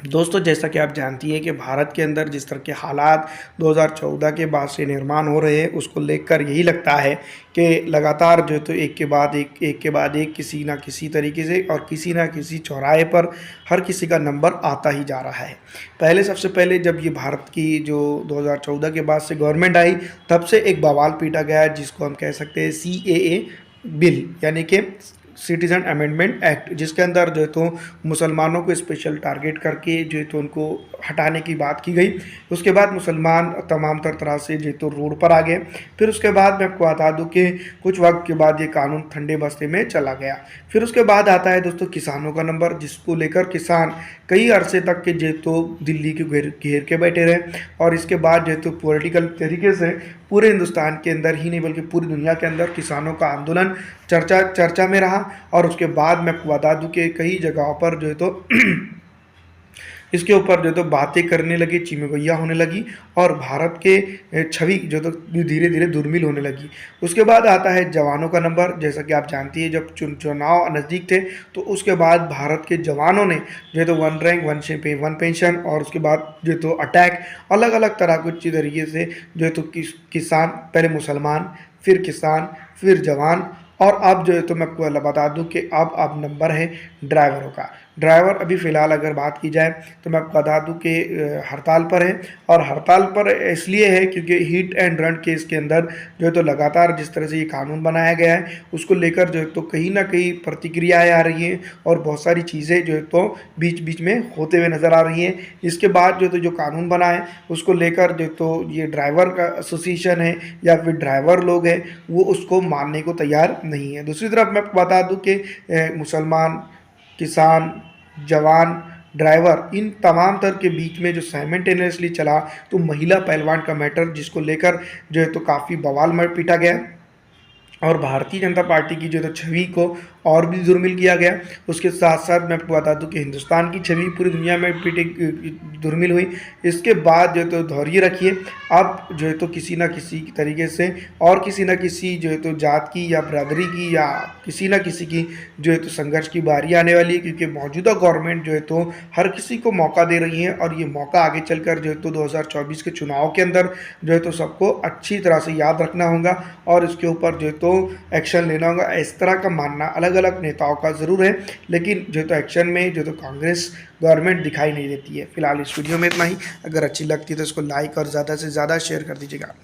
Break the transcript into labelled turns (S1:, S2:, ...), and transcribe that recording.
S1: दोस्तों, जैसा कि आप जानती हैं कि भारत के अंदर जिस तरह के हालात 2014 के बाद से निर्माण हो रहे हैं, उसको लेकर यही लगता है कि लगातार जो है तो एक के बाद एक किसी ना किसी तरीके से और किसी ना किसी चौराहे पर हर किसी का नंबर आता ही जा रहा है। सबसे पहले जब ये भारत की जो 2014 के बाद से गवर्नमेंट आई, तब से एक बवाल पीटा गया है जिसको हम कह सकते हैं सीएए बिल, यानी कि सिटीज़न अमेंडमेंट एक्ट, जिसके अंदर जो है तो मुसलमानों को स्पेशल टारगेट करके जो है तो उनको हटाने की बात की गई। उसके बाद मुसलमान तमाम तरह से जो है तो रोड पर आ गए। फिर उसके बाद मैं आपको बता दूं कि कुछ वक्त के बाद ये कानून ठंडे बस्ते में चला गया। फिर उसके बाद आता है दोस्तों किसानों का नंबर, जिसको लेकर किसान कई अरसे तक के जो है तो दिल्ली के घेर घेर के बैठे रहे। और इसके बाद जो है तो पॉलिटिकल तरीके से पूरे हिंदुस्तान के अंदर ही नहीं बल्कि पूरी दुनिया के अंदर किसानों का आंदोलन चर्चा चर्चा में रहा। और उसके बाद मैं आपको बता दूं कि कई जगहों पर जो है तो इसके ऊपर जो है तो बातें करने लगे, चीमगोइयाँ होने लगी और भारत के छवि जो तो धीरे धीरे दुर्मिल होने लगी। उसके बाद आता है जवानों का नंबर। जैसा कि आप जानती हैं, जब चुनाव नज़दीक थे तो उसके बाद भारत के जवानों ने जो है तो वन रैंक वन पेंशन और उसके बाद जो है तो अटैक, अलग अलग तरह कुछ तरीके से जो है तो किसान, पहले मुसलमान, फिर किसान, फिर जवान, और अब जो है तो मैं आपको बता दूं कि अब नंबर है ड्राइवरों का। ड्राइवर अभी फ़िलहाल अगर बात की जाए तो मैं आपको बता दूं कि हड़ताल पर है। और हड़ताल पर इसलिए है क्योंकि हिट एंड रन केस के अंदर जो है तो लगातार जिस तरह से ये कानून बनाया गया है, उसको लेकर जो है तो कहीं ना कहीं प्रतिक्रियाएँ आ रही हैं और बहुत सारी चीज़ें जो है तो बीच बीच में होते हुए नज़र आ रही हैं। इसके बाद जो है तो जो कानून बना है उसको लेकर जो तो ये ड्राइवर का एसोसिएशन है या फिर ड्राइवर लोग हैं, वो उसको मानने को तैयार नहीं है। दूसरी तरफ मैं आपको बता दूं कि मुसलमान, किसान, जवान, ड्राइवर, इन तमाम तरह के बीच में जो साइमल्टेनियसली चला तो महिला पहलवान का मैटर, जिसको लेकर जो है तो काफ़ी बवाल में पीटा गया और भारतीय जनता पार्टी की जो तो छवि को और भी दुर्मिल किया गया। उसके साथ साथ मैं आपको बता दूं कि हिंदुस्तान की छवि पूरी दुनिया में दुर्मिल हुई। इसके बाद जो है तो धैर्य रखिए, अब जो है तो किसी न किसी तरीके से और किसी न किसी जो है तो जात की या बरादरी की या किसी न किसी की जो है तो संघर्ष की बारी आने वाली है, क्योंकि मौजूदा गवर्नमेंट जो है तो हर किसी को मौका दे रही है और ये मौका आगे चलकर जो है तो 2024 के चुनाव के अंदर जो है तो सबको अच्छी तरह से याद रखना होगा और इसके ऊपर जो है तो एक्शन लेना होगा। इस तरह का मानना अलग अलग नेताओं का ज़रूर है, लेकिन जो तो एक्शन में जो तो कांग्रेस गवर्नमेंट दिखाई नहीं देती है। फिलहाल इस वीडियो में इतना ही। अगर अच्छी लगती है तो इसको लाइक और ज़्यादा से ज़्यादा शेयर कर दीजिएगा।